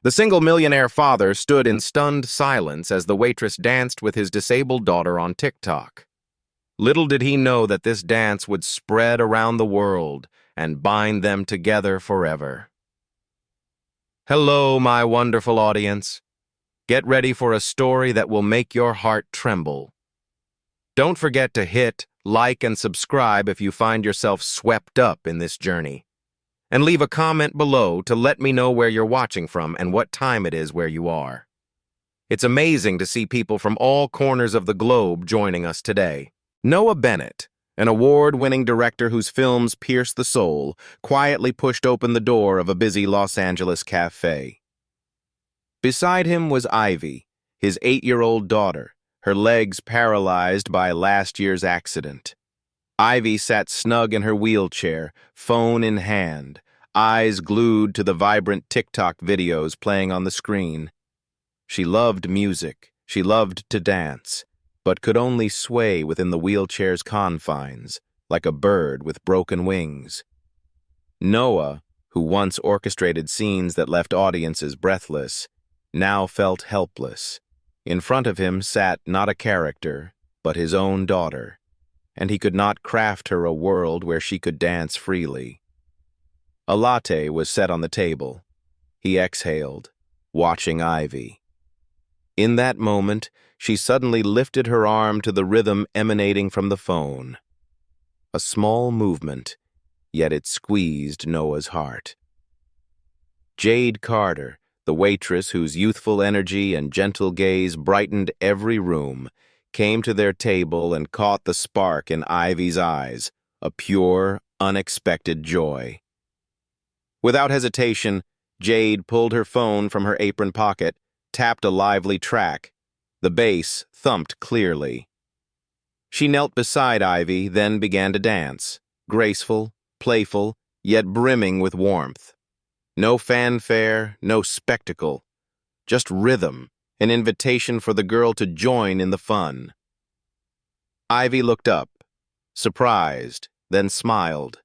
The single millionaire father stood in stunned silence as the waitress danced with his disabled daughter on TikTok. Little did he know that this dance would spread around the world and bind them together forever. Hello, my wonderful audience. Get ready for a story that will make your heart tremble. Don't forget to hit like and subscribe if you find yourself swept up in this journey. And leave a comment below to let me know where you're watching from and what time it is where you are. It's amazing to see people from all corners of the globe joining us today. Noah Bennett, an award-winning director whose films pierce the soul, quietly pushed open the door of a busy Los Angeles cafe. Beside him was Ivy, his 8-year-old daughter, her legs paralyzed by last year's accident. Ivy sat snug in her wheelchair, phone in hand, eyes glued to the vibrant TikTok videos playing on the screen. She loved music, she loved to dance, but could only sway within the wheelchair's confines, like a bird with broken wings. Noah, who once orchestrated scenes that left audiences breathless, now felt helpless. In front of him sat not a character, but his own daughter, and he could not craft her a world where she could dance freely. A latte was set on the table. He exhaled, watching Ivy. In that moment, she suddenly lifted her arm to the rhythm emanating from the phone. A small movement, yet it squeezed Noah's heart. Jade Carter, the waitress whose youthful energy and gentle gaze brightened every room, came to their table and caught the spark in Ivy's eyes, a pure, unexpected joy. Without hesitation, Jade pulled her phone from her apron pocket, tapped a lively track. The bass thumped clearly. She knelt beside Ivy, then began to dance, graceful, playful, yet brimming with warmth. No fanfare, no spectacle, just rhythm, an invitation for the girl to join in the fun. Ivy looked up, surprised, then smiled.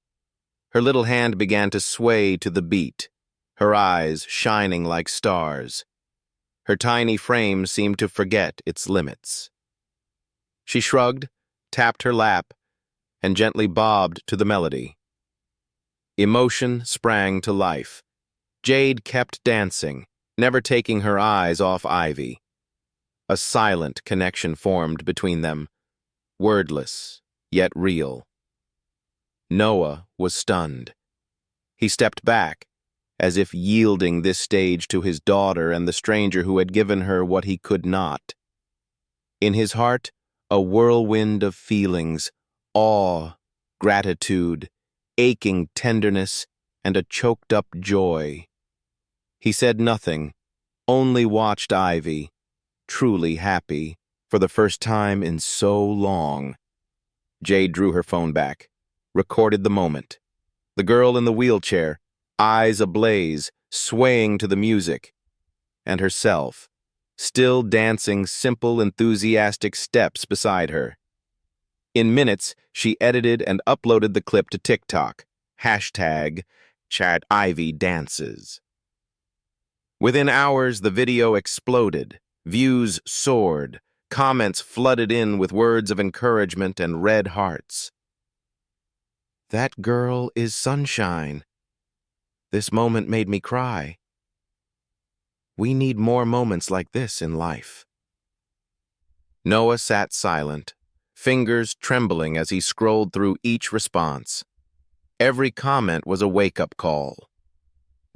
Her little hand began to sway to the beat, her eyes shining like stars. Her tiny frame seemed to forget its limits. She shrugged, tapped her lap, and gently bobbed to the melody. Emotion sprang to life. Jade kept dancing, never taking her eyes off Ivy. A silent connection formed between them, wordless, yet real. Noah was stunned. He stepped back, as if yielding this stage to his daughter and the stranger who had given her what he could not. In his heart, a whirlwind of feelings, awe, gratitude, aching tenderness, and a choked-up joy. He said nothing, only watched Ivy, truly happy, for the first time in so long. Jade drew her phone back, recorded the moment. The girl in the wheelchair, eyes ablaze, swaying to the music, and herself, still dancing simple, enthusiastic steps beside her. In minutes, she edited and uploaded the clip to TikTok, #ChatIvyDances. Within hours, the video exploded, views soared, comments flooded in with words of encouragement and red hearts. That girl is sunshine. This moment made me cry. We need more moments like this in life. Noah sat silent, fingers trembling as he scrolled through each response. Every comment was a wake-up call.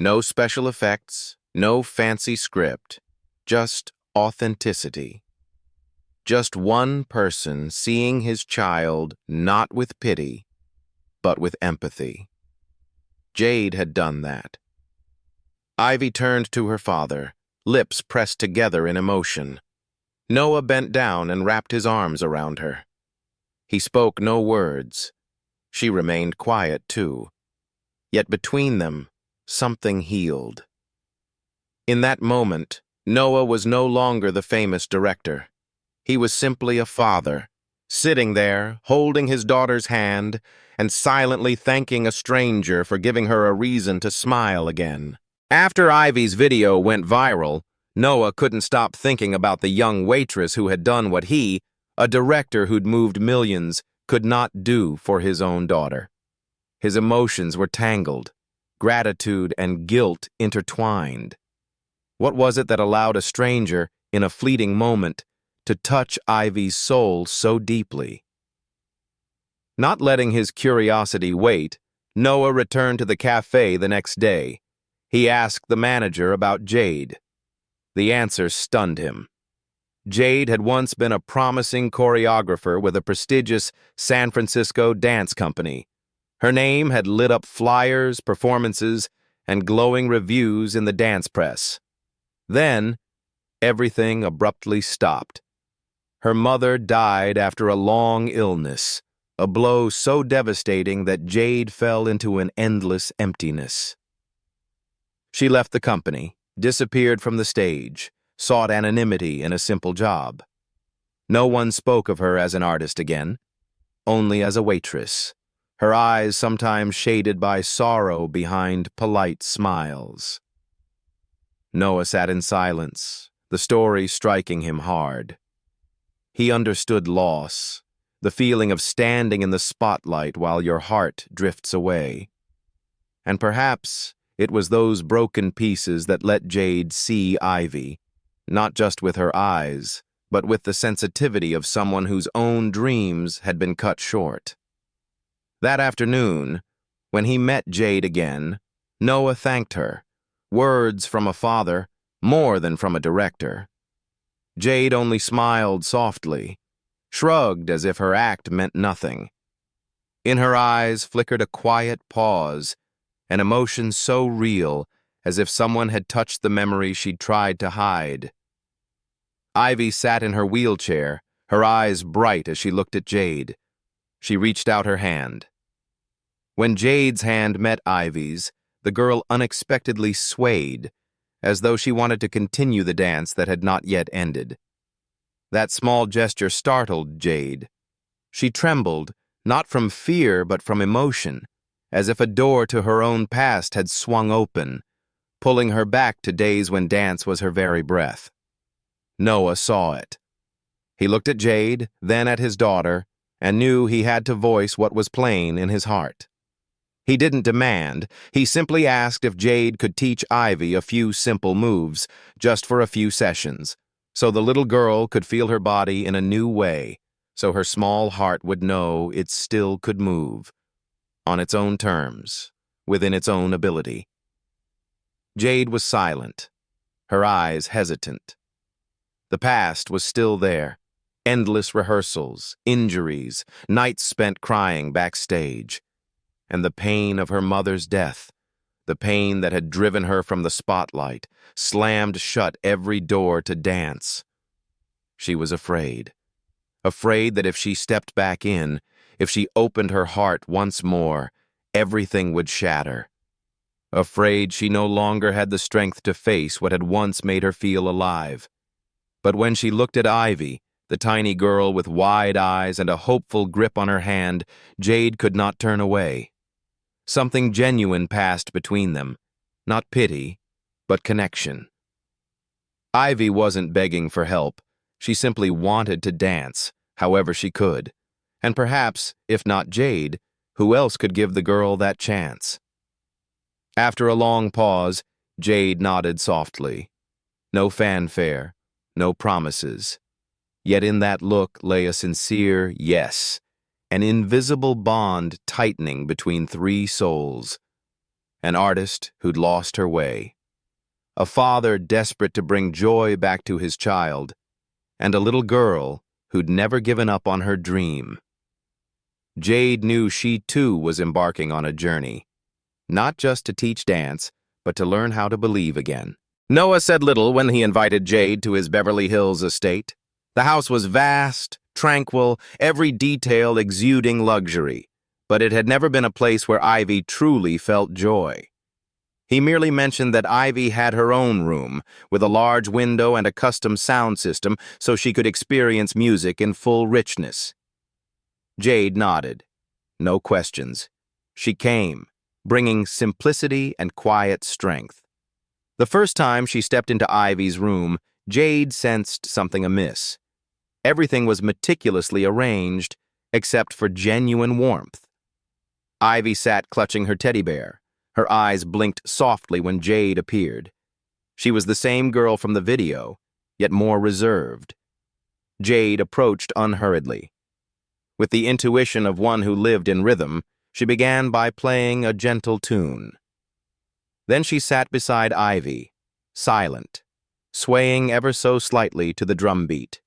No special effects, no fancy script, just authenticity. Just one person seeing his child not with pity, but with empathy. Jade had done that. Ivy turned to her father, lips pressed together in emotion. Noah bent down and wrapped his arms around her. He spoke no words. She remained quiet, too. Yet between them, something healed. In that moment, Noah was no longer the famous director. He was simply a father, sitting there, holding his daughter's hand, and silently thanking a stranger for giving her a reason to smile again. After Ivy's video went viral, Noah couldn't stop thinking about the young waitress who had done what he, a director who'd moved millions, could not do for his own daughter. His emotions were tangled, gratitude and guilt intertwined. What was it that allowed a stranger, in a fleeting moment, to touch Ivy's soul so deeply? Not letting his curiosity wait, Noah returned to the cafe the next day. He asked the manager about Jade. The answer stunned him. Jade had once been a promising choreographer with a prestigious San Francisco dance company. Her name had lit up flyers, performances, and glowing reviews in the dance press. Then, everything abruptly stopped. Her mother died after a long illness, a blow so devastating that Jade fell into an endless emptiness. She left the company, disappeared from the stage, sought anonymity in a simple job. No one spoke of her as an artist again, only as a waitress, her eyes sometimes shaded by sorrow behind polite smiles. Noah sat in silence, the story striking him hard. He understood loss, the feeling of standing in the spotlight while your heart drifts away. And perhaps it was those broken pieces that let Jade see Ivy, not just with her eyes, but with the sensitivity of someone whose own dreams had been cut short. That afternoon, when he met Jade again, Noah thanked her. Words from a father, more than from a director. Jade only smiled softly, shrugged as if her act meant nothing. In her eyes flickered a quiet pause, an emotion so real as if someone had touched the memory she'd tried to hide. Ivy sat in her wheelchair, her eyes bright as she looked at Jade. She reached out her hand. When Jade's hand met Ivy's, the girl unexpectedly swayed, as though she wanted to continue the dance that had not yet ended. That small gesture startled Jade. She trembled, not from fear but from emotion, as if a door to her own past had swung open, pulling her back to days when dance was her very breath. Noah saw it. He looked at Jade, then at his daughter, and knew he had to voice what was plain in his heart. He didn't demand, he simply asked if Jade could teach Ivy a few simple moves, just for a few sessions, so the little girl could feel her body in a new way, so her small heart would know it still could move, on its own terms, within its own ability. Jade was silent, her eyes hesitant. The past was still there, endless rehearsals, injuries, nights spent crying backstage. And the pain of her mother's death, the pain that had driven her from the spotlight, slammed shut every door to dance. She was afraid that if she stepped back in, if she opened her heart once more, everything would shatter. Afraid she no longer had the strength to face what had once made her feel alive. But when she looked at Ivy, the tiny girl with wide eyes and a hopeful grip on her hand, Jade could not turn away. Something genuine passed between them, not pity, but connection. Ivy wasn't begging for help. She simply wanted to dance, however she could. And perhaps, if not Jade, who else could give the girl that chance? After a long pause, Jade nodded softly. No fanfare, no promises. Yet in that look lay a sincere yes, an invisible bond tightening between three souls. An artist who'd lost her way, a father desperate to bring joy back to his child, and a little girl who'd never given up on her dream. Jade knew she too was embarking on a journey, not just to teach dance, but to learn how to believe again. Noah said little when he invited Jade to his Beverly Hills estate. The house was vast, tranquil, every detail exuding luxury, but it had never been a place where Ivy truly felt joy. He merely mentioned that Ivy had her own room, with a large window and a custom sound system so she could experience music in full richness. Jade nodded. No questions. She came, bringing simplicity and quiet strength. The first time she stepped into Ivy's room, Jade sensed something amiss. Everything was meticulously arranged, except for genuine warmth. Ivy sat clutching her teddy bear. Her eyes blinked softly when Jade appeared. She was the same girl from the video, yet more reserved. Jade approached unhurriedly. With the intuition of one who lived in rhythm, she began by playing a gentle tune. Then she sat beside Ivy, silent, swaying ever so slightly to the drum beat.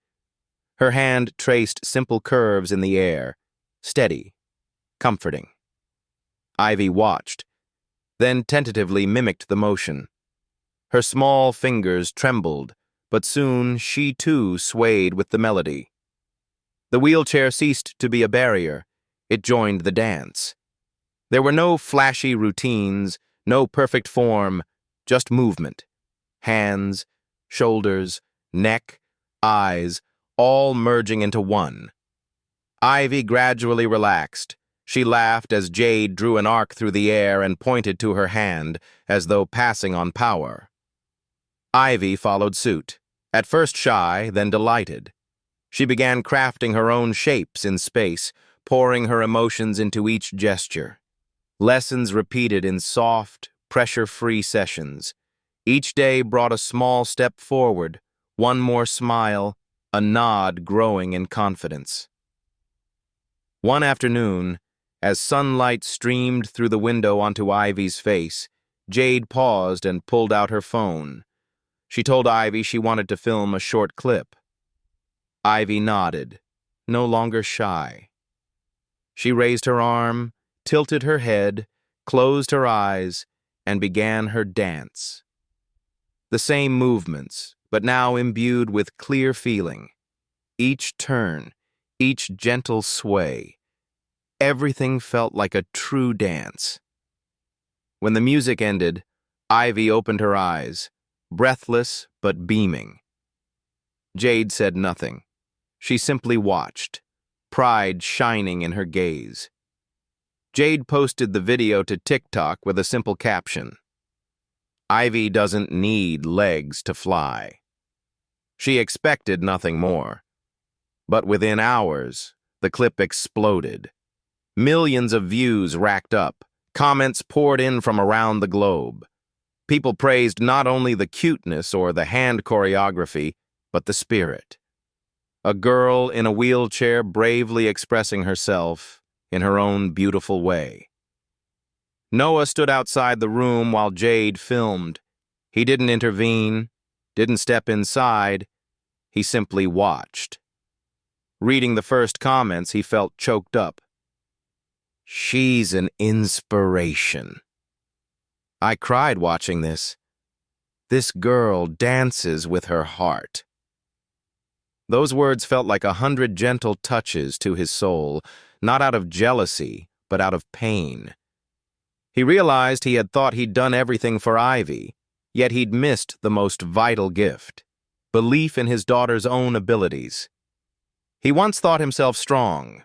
Her hand traced simple curves in the air, steady, comforting. Ivy watched, then tentatively mimicked the motion. Her small fingers trembled, but soon she too swayed with the melody. The wheelchair ceased to be a barrier. It joined the dance. There were no flashy routines, no perfect form, just movement. Hands, shoulders, neck, eyes, all merging into one. Ivy gradually relaxed. She laughed as Jade drew an arc through the air and pointed to her hand, as though passing on power. Ivy followed suit, at first shy, then delighted. She began crafting her own shapes in space, pouring her emotions into each gesture. Lessons repeated in soft, pressure-free sessions. Each day brought a small step forward, one more smile, a nod growing in confidence. One afternoon, as sunlight streamed through the window onto Ivy's face, Jade paused and pulled out her phone. She told Ivy she wanted to film a short clip. Ivy nodded, no longer shy. She raised her arm, tilted her head, closed her eyes, and began her dance. The same movements, but now imbued with clear feeling. Each turn, each gentle sway. Everything felt like a true dance. When the music ended, Ivy opened her eyes, breathless but beaming. Jade said nothing. She simply watched, pride shining in her gaze. Jade posted the video to TikTok with a simple caption: "Ivy doesn't need legs to fly." She expected nothing more. But within hours, the clip exploded. Millions of views racked up. Comments poured in from around the globe. People praised not only the cuteness or the hand choreography, but the spirit. A girl in a wheelchair bravely expressing herself in her own beautiful way. Noah stood outside the room while Jade filmed. He didn't intervene, didn't step inside. He simply watched. Reading the first comments, he felt choked up. "She's an inspiration." "I cried watching this. This girl dances with her heart." Those words felt like 100 gentle touches to his soul, not out of jealousy, but out of pain. He realized he had thought he'd done everything for Ivy, yet he'd missed the most vital gift: belief in his daughter's own abilities. He once thought himself strong,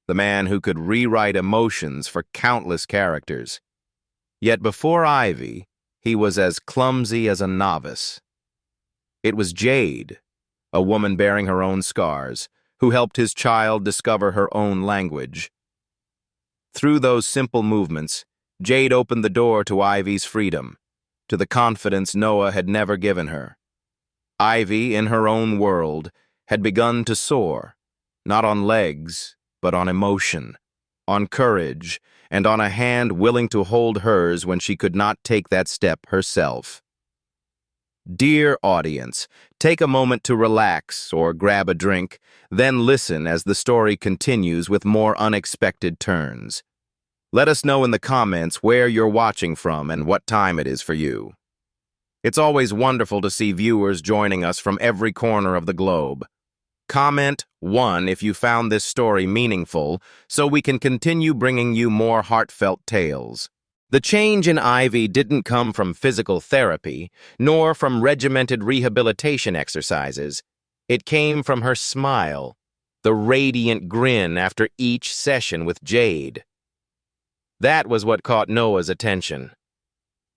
the man who could rewrite emotions for countless characters. Yet before Ivy, he was as clumsy as a novice. It was Jade, a woman bearing her own scars, who helped his child discover her own language. Through those simple movements, Jade opened the door to Ivy's freedom, to the confidence Noah had never given her. Ivy, in her own world, had begun to soar, not on legs, but on emotion, on courage, and on a hand willing to hold hers when she could not take that step herself. Dear audience, take a moment to relax or grab a drink, then listen as the story continues with more unexpected turns. Let us know in the comments where you're watching from and what time it is for you. It's always wonderful to see viewers joining us from every corner of the globe. Comment 1 if you found this story meaningful, so we can continue bringing you more heartfelt tales. The change in Ivy didn't come from physical therapy, nor from regimented rehabilitation exercises. It came from her smile, the radiant grin after each session with Jade. That was what caught Noah's attention.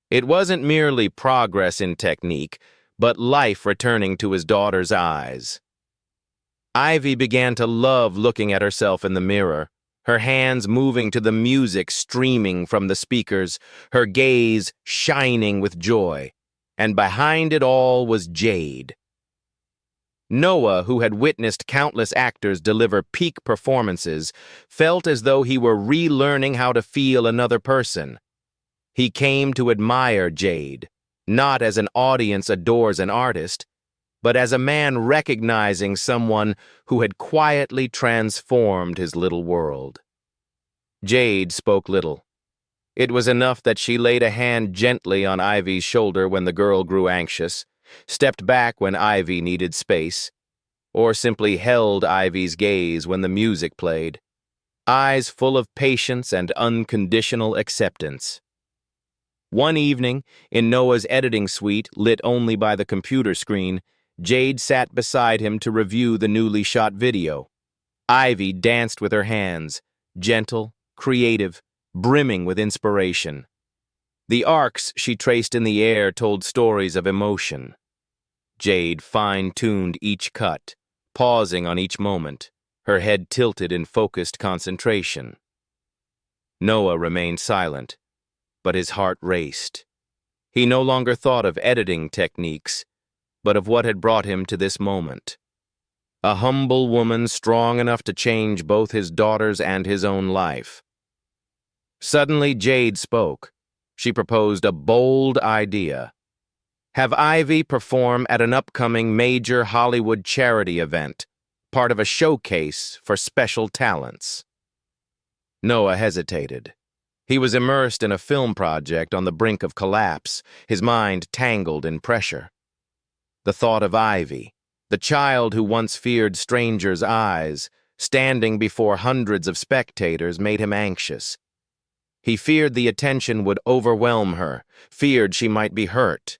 It wasn't merely progress in technique, but life returning to his daughter's eyes. Ivy began to love looking at herself in the mirror, her hands moving to the music streaming from the speakers, her gaze shining with joy. And behind it all was Jade. Noah, who had witnessed countless actors deliver peak performances, felt as though he were relearning how to feel another person. He came to admire Jade, not as an audience adores an artist, but as a man recognizing someone who had quietly transformed his little world. Jade spoke little. It was enough that she laid a hand gently on Ivy's shoulder when the girl grew anxious, stepped back when Ivy needed space, or simply held Ivy's gaze when the music played, eyes full of patience and unconditional acceptance. One evening, in Noah's editing suite, lit only by the computer screen, Jade sat beside him to review the newly shot video. Ivy danced with her hands, gentle, creative, brimming with inspiration. The arcs she traced in the air told stories of emotion. Jade fine-tuned each cut, pausing on each moment, her head tilted in focused concentration. Noah remained silent, but his heart raced. He no longer thought of editing techniques, but of what had brought him to this moment. A humble woman strong enough to change both his daughter's and his own life. Suddenly, Jade spoke. She proposed a bold idea. Have Ivy perform at an upcoming major Hollywood charity event, part of a showcase for special talents. Noah hesitated. He was immersed in a film project on the brink of collapse, his mind tangled in pressure. The thought of Ivy, the child who once feared strangers' eyes, standing before hundreds of spectators, made him anxious. He feared the attention would overwhelm her, feared she might be hurt.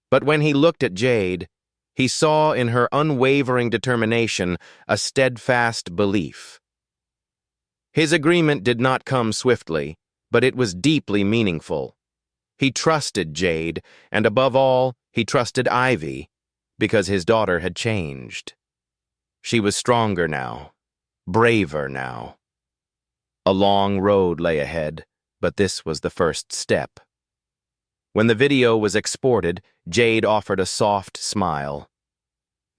But when he looked at Jade, he saw in her unwavering determination a steadfast belief. His agreement did not come swiftly, but it was deeply meaningful. He trusted Jade, and above all, he trusted Ivy, because his daughter had changed. She was stronger now, braver now. A long road lay ahead, but this was the first step. When the video was exported, Jade offered a soft smile.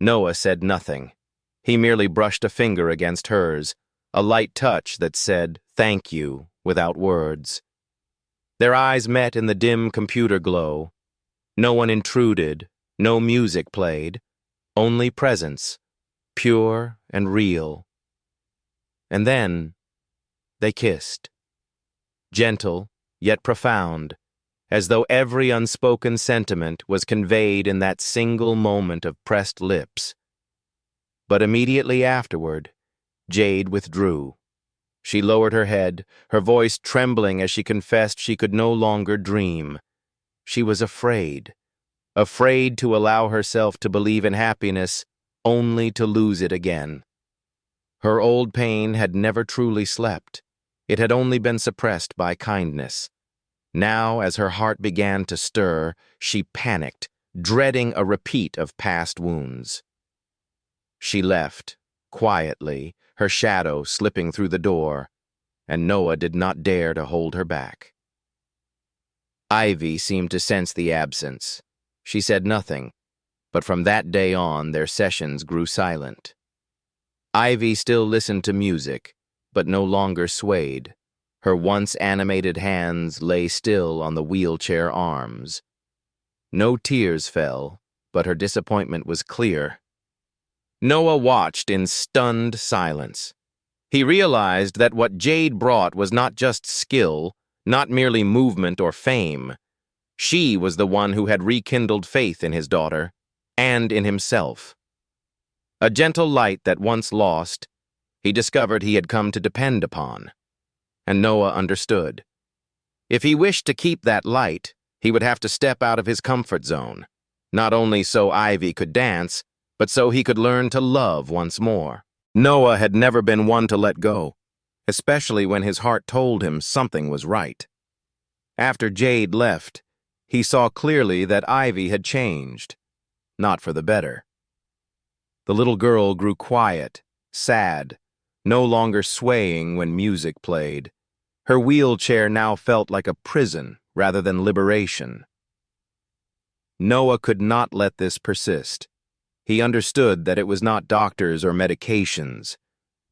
Noah said nothing. He merely brushed a finger against hers, a light touch that said, "Thank you," without words. Their eyes met in the dim computer glow. No one intruded, no music played, only presence, pure and real. And then they kissed. Gentle, yet profound, as though every unspoken sentiment was conveyed in that single moment of pressed lips. But immediately afterward, Jade withdrew. She lowered her head, her voice trembling as she confessed she could no longer dream. She was afraid to allow herself to believe in happiness, only to lose it again. Her old pain had never truly slept. It had only been suppressed by kindness. Now, as her heart began to stir, she panicked, dreading a repeat of past wounds. She left, quietly, her shadow slipping through the door, and Noah did not dare to hold her back. Ivy seemed to sense the absence. She said nothing, but from that day on their sessions grew silent. Ivy still listened to music, but no longer swayed. Her once animated hands lay still on the wheelchair arms. No tears fell, but her disappointment was clear. Noah watched in stunned silence. He realized that what Jade brought was not just skill, not merely movement or fame. She was the one who had rekindled faith in his daughter, and in himself. A gentle light that once lost, he discovered he had come to depend upon. And Noah understood. If he wished to keep that light, he would have to step out of his comfort zone, not only so Ivy could dance, but so he could learn to love once more. Noah had never been one to let go, especially when his heart told him something was right. After Jade left, He saw clearly that Ivy had changed, not for the better. The little girl grew quiet, sad, no longer swaying when music played. Her wheelchair now felt like a prison rather than liberation. Noah could not let this persist. He understood that it was not doctors or medications,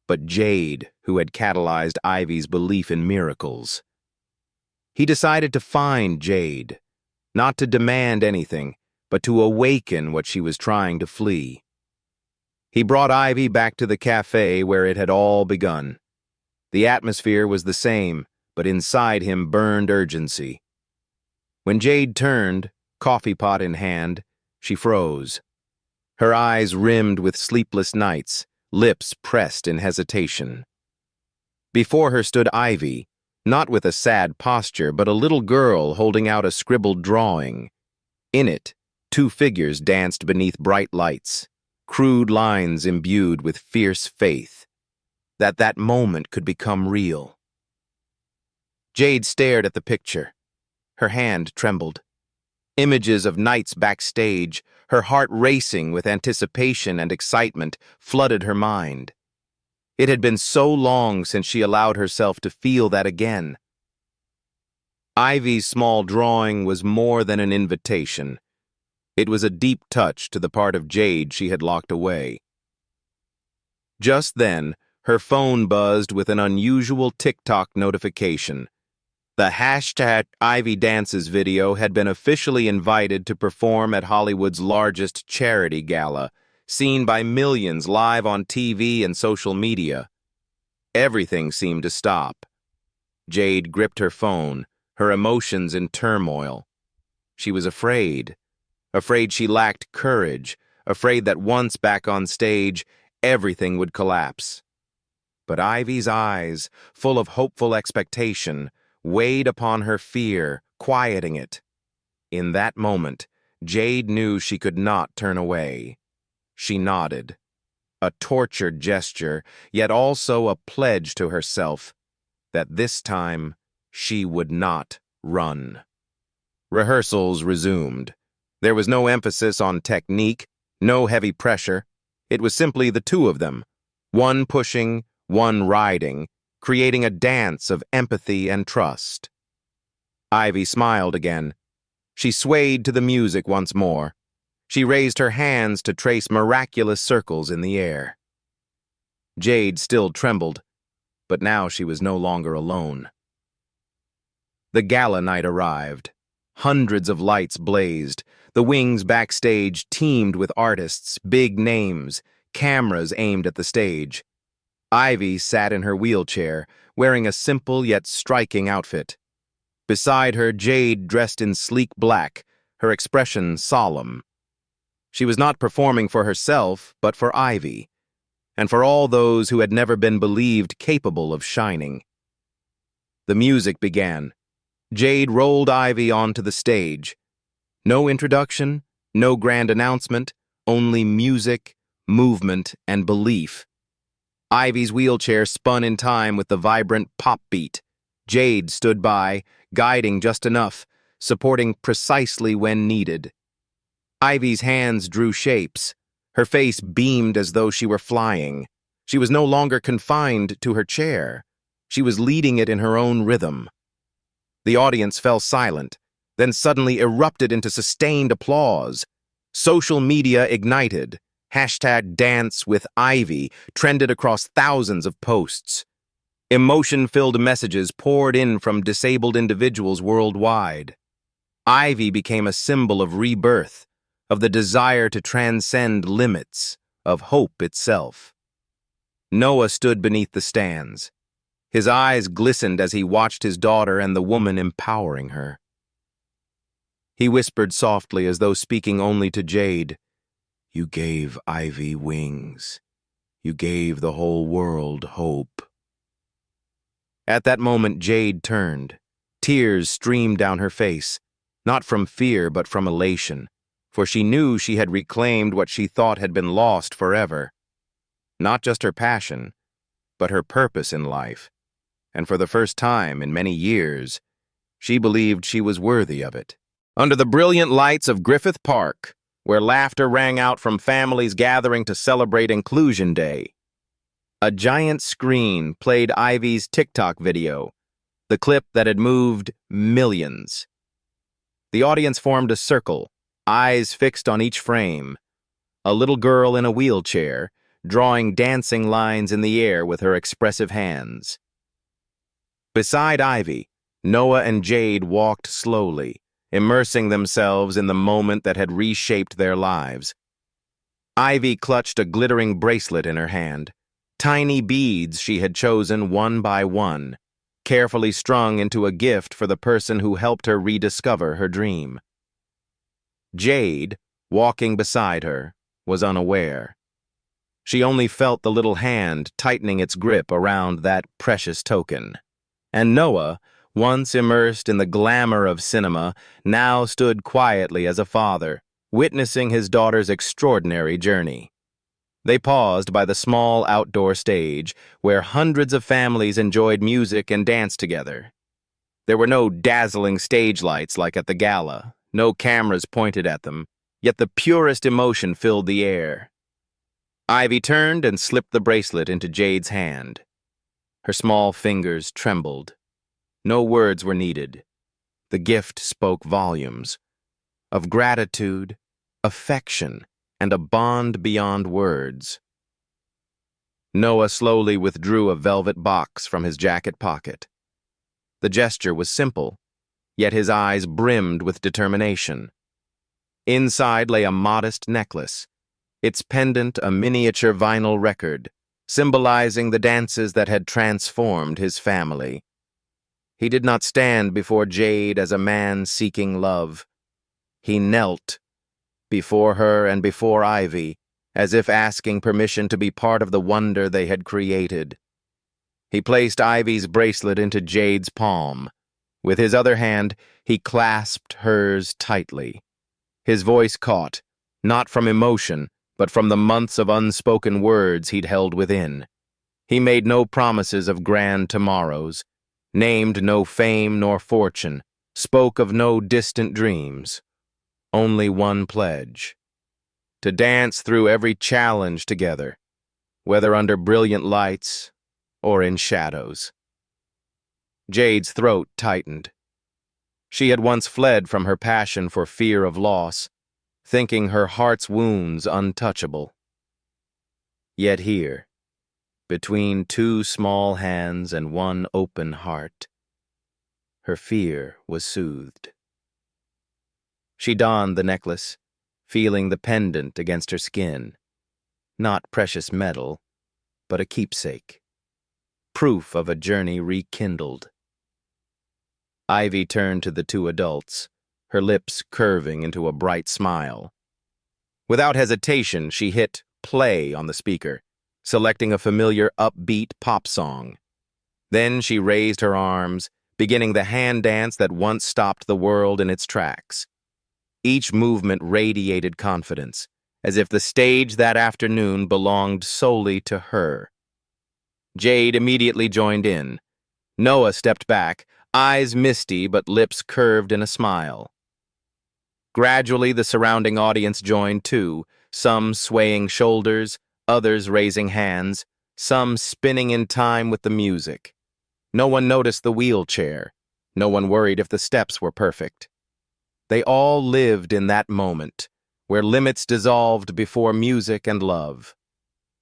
but Jade who had catalyzed Ivy's belief in miracles. He decided to find Jade, not to demand anything, but to awaken what she was trying to flee. He brought Ivy back to the cafe where it had all begun. The atmosphere was the same, but inside him burned urgency. When Jade turned, coffee pot in hand, she froze. Her eyes rimmed with sleepless nights, lips pressed in hesitation. Before her stood Ivy, not with a sad posture, but a little girl holding out a scribbled drawing. In it, two figures danced beneath bright lights, crude lines imbued with fierce faith that that moment could become real. Jade stared at the picture. Her hand trembled. Images of nights backstage, her heart racing with anticipation and excitement, flooded her mind. It had been so long since she allowed herself to feel that again. Ivy's small drawing was more than an invitation. It was a deep touch to the part of Jade she had locked away. Just then, her phone buzzed with an unusual TikTok notification. The #IvyDances video had been officially invited to perform at Hollywood's largest charity gala, seen by millions live on TV and social media. Everything seemed to stop. Jade gripped her phone, her emotions in turmoil. She was afraid she lacked courage, afraid that once back on stage, everything would collapse. But Ivy's eyes, full of hopeful expectation, weighed upon her fear, quieting it. In that moment, Jade knew she could not turn away. She nodded, a tortured gesture, yet also a pledge to herself that this time she would not run. Rehearsals resumed. There was no emphasis on technique, no heavy pressure. It was simply the two of them, one pushing, one riding, creating a dance of empathy and trust. Ivy smiled again. She swayed to the music once more. She raised her hands to trace miraculous circles in the air. Jade still trembled, but now she was no longer alone. The gala night arrived. Hundreds of lights blazed. The wings backstage teemed with artists, big names, cameras aimed at the stage. Ivy sat in her wheelchair, wearing a simple yet striking outfit. Beside her, Jade dressed in sleek black, her expression solemn. She was not performing for herself, but for Ivy, and for all those who had never been believed capable of shining. The music began. Jade rolled Ivy onto the stage. No introduction, no grand announcement, only music, movement, and belief. Ivy's wheelchair spun in time with the vibrant pop beat. Jade stood by, guiding just enough, supporting precisely when needed. Ivy's hands drew shapes. Her face beamed as though she were flying. She was no longer confined to her chair. She was leading it in her own rhythm. The audience fell silent, then suddenly erupted into sustained applause. Social media ignited. #DanceWithIvy trended across thousands of posts. Emotion-filled messages poured in from disabled individuals worldwide. Ivy became a symbol of rebirth, of the desire to transcend limits, of hope itself. Noah stood beneath the stands. His eyes glistened as he watched his daughter and the woman empowering her. He whispered softly as though speaking only to Jade, "You gave Ivy wings. You gave the whole world hope." At that moment, Jade turned. Tears streamed down her face, not from fear but from elation, for she knew she had reclaimed what she thought had been lost forever. Not just her passion, but her purpose in life. And for the first time in many years, she believed she was worthy of it. Under the brilliant lights of Griffith Park, where laughter rang out from families gathering to celebrate Inclusion Day, a giant screen played Ivy's TikTok video, the clip that had moved millions. The audience formed a circle, eyes fixed on each frame. A little girl in a wheelchair, drawing dancing lines in the air with her expressive hands. Beside Ivy, Noah and Jade walked slowly, immersing themselves in the moment that had reshaped their lives. Ivy clutched a glittering bracelet in her hand, tiny beads she had chosen one by one, carefully strung into a gift for the person who helped her rediscover her dream. Jade, walking beside her, was unaware. She only felt the little hand tightening its grip around that precious token. And Noah, once immersed in the glamour of cinema, now stood quietly as a father, witnessing his daughter's extraordinary journey. They paused by the small outdoor stage, where hundreds of families enjoyed music and danced together. There were no dazzling stage lights like at the gala, no cameras pointed at them, yet the purest emotion filled the air. Ivy turned and slipped the bracelet into Jade's hand. Her small fingers trembled. No words were needed. The gift spoke volumes of gratitude, affection, and a bond beyond words. Noah slowly withdrew a velvet box from his jacket pocket. The gesture was simple, yet his eyes brimmed with determination. Inside lay a modest necklace, its pendant a miniature vinyl record, symbolizing the dances that had transformed his family. He did not stand before Jade as a man seeking love. He knelt before her and before Ivy, as if asking permission to be part of the wonder they had created. He placed Ivy's bracelet into Jade's palm. With his other hand, he clasped hers tightly. His voice caught, not from emotion, but from the months of unspoken words he'd held within. He made no promises of grand tomorrows, named no fame nor fortune, spoke of no distant dreams. Only one pledge: to dance through every challenge together, whether under brilliant lights or in shadows. Jade's throat tightened. She had once fled from her passion for fear of loss, thinking her heart's wounds untouchable. Yet here, between two small hands and one open heart, her fear was soothed. She donned the necklace, feeling the pendant against her skin. Not precious metal, but a keepsake. Proof of a journey rekindled. Ivy turned to the two adults, her lips curving into a bright smile. Without hesitation, she hit play on the speaker, selecting a familiar upbeat pop song. Then she raised her arms, beginning the hand dance that once stopped the world in its tracks. Each movement radiated confidence, as if the stage that afternoon belonged solely to her. Jade immediately joined in. Noah stepped back, eyes misty but lips curved in a smile. Gradually, the surrounding audience joined too, some swaying shoulders, others raising hands, some spinning in time with the music. No one noticed the wheelchair. No one worried if the steps were perfect. They all lived in that moment, where limits dissolved before music and love.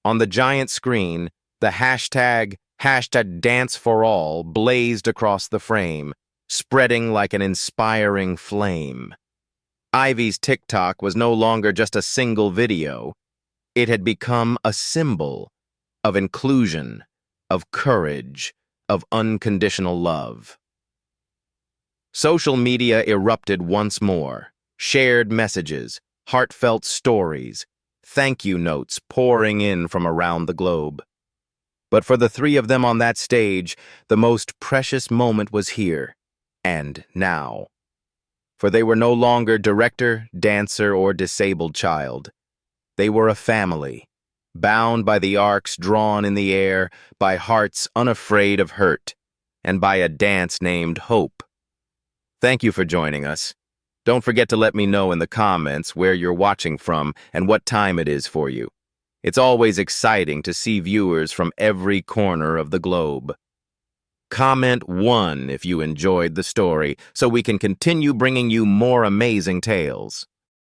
On the giant screen, the hashtag #DanceForAll blazed across the frame, spreading like an inspiring flame. Ivy's TikTok was no longer just a single video. It had become a symbol of inclusion, of courage, of unconditional love. Social media erupted once more, shared messages, heartfelt stories, thank you notes pouring in from around the globe. But for the three of them on that stage, the most precious moment was here and now. For they were no longer director, dancer, or disabled child. They were a family, bound by the arcs drawn in the air, by hearts unafraid of hurt, and by a dance named Hope. Thank you for joining us. Don't forget to let me know in the comments where you're watching from and what time it is for you. It's always exciting to see viewers from every corner of the globe. Comment 1 if you enjoyed the story so we can continue bringing you more amazing tales.